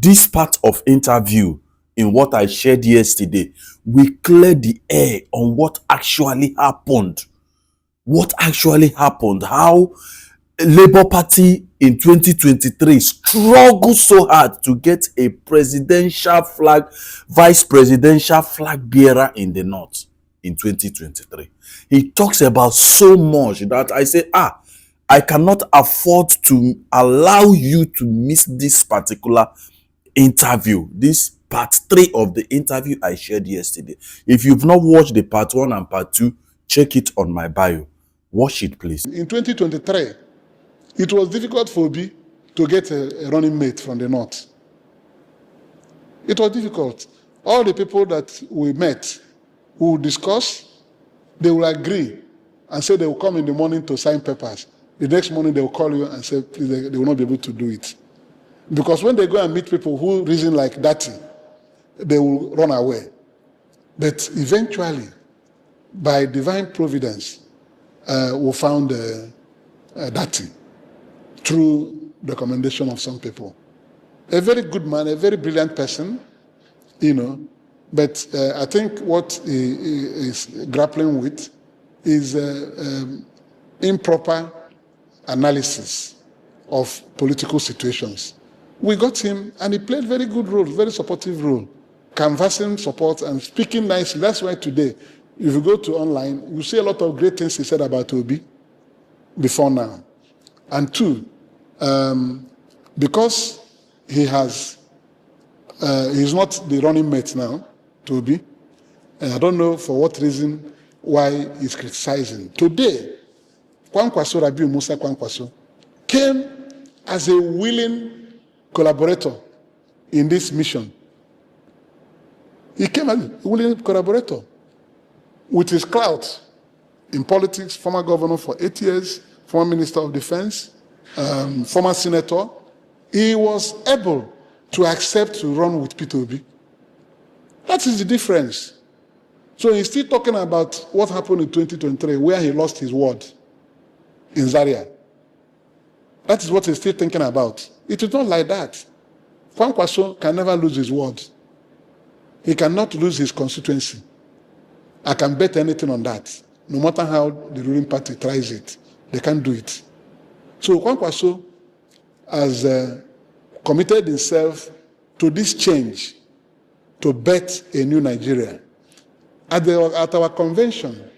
this part of interview in what I shared yesterday will clear the air on what actually happened. What actually happened, how Labour Party in 2023 struggled so hard to get a presidential flag, vice presidential flag bearer in the North in 2023. He talks about so much that I say, I cannot afford to allow you to miss this particular interview, this part 3 of the interview I shared yesterday. If you've not watched the part 1 and part 2, check it on my bio. Watch it, please. In 2023, it was difficult for Obi to get a running mate from the North. It was difficult. All the people that we met who would discuss, they will agree and say they will come in the morning to sign papers. The next morning they will call you and say, please, they will not be able to do it. Because when they go and meet people who reason like that, they will run away. But eventually, by divine providence, we found Dati through recommendation of some people. A very good man, a very brilliant person, but I think what he is grappling with is improper analysis of political situations. We got him, and he played very good role, very supportive role, canvassing support and speaking nicely. That's why today, if you go to online, you see a lot of great things he said about Obi before now. And 2, because he's not the running mate now, to Obi, and I don't know for what reason why he's criticizing. Today, Kwankwaso Rabiu Musa Kwankwaso came as a willing collaborator in this mission. He came as a willing collaborator with his clout in politics, former governor for 8 years, former minister of defense, former senator. He was able to accept to run with Peter Obi. That is the difference. So he's still talking about what happened in 2023, where he lost his word in Zaria. That is what he's still thinking about. It is not like that. Kwankwaso can never lose his word. He cannot lose his constituency. I can bet anything on that. No matter how the ruling party tries it, they can't do it. So Kwankwaso has committed himself to this change, to bet a new Nigeria. At our convention,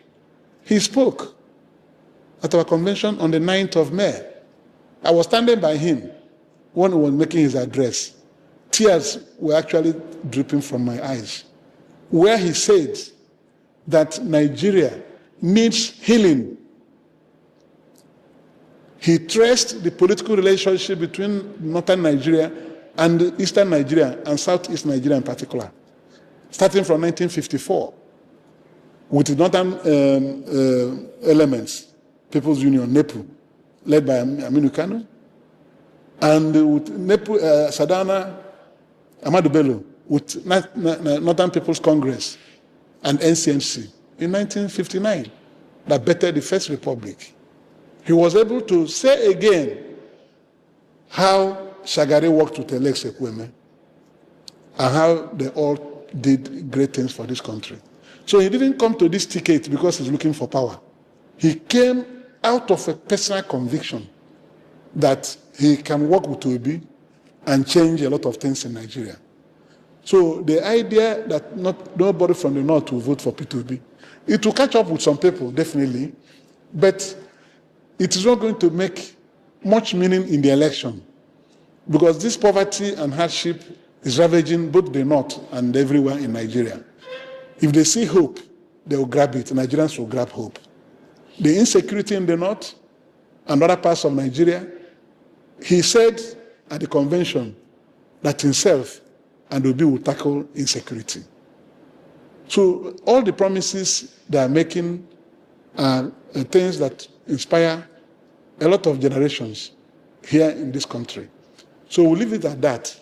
he spoke at our convention on the 9th of May. I was standing by him when he was making his address. Tears were actually dripping from my eyes, where he said that Nigeria needs healing. He traced the political relationship between northern Nigeria and eastern Nigeria and southeast Nigeria in particular, starting from 1954, with the northern elements, People's Union, NEPU, led by Aminu Kano, and with NEPU, Sadana, Ahmadu Bello, with Northern People's Congress and NCNC in 1959, that bettered the First Republic. He was able to say again how Shagari worked with Alex Ekweme and how they all did great things for this country. So he didn't come to this ticket because he's looking for power. He came out of a personal conviction that he can work with Obi and change a lot of things in Nigeria. So the idea that nobody from the North will vote for Peter Obi, it will catch up with some people, definitely, but it is not going to make much meaning in the election, because this poverty and hardship is ravaging both the North and everywhere in Nigeria. If they see hope, they will grab it. Nigerians will grab hope. The insecurity in the North and other parts of Nigeria, he said at the convention that himself and Obi will tackle insecurity. So all the promises they are making are things that inspire a lot of generations here in this country. So we'll leave it at that.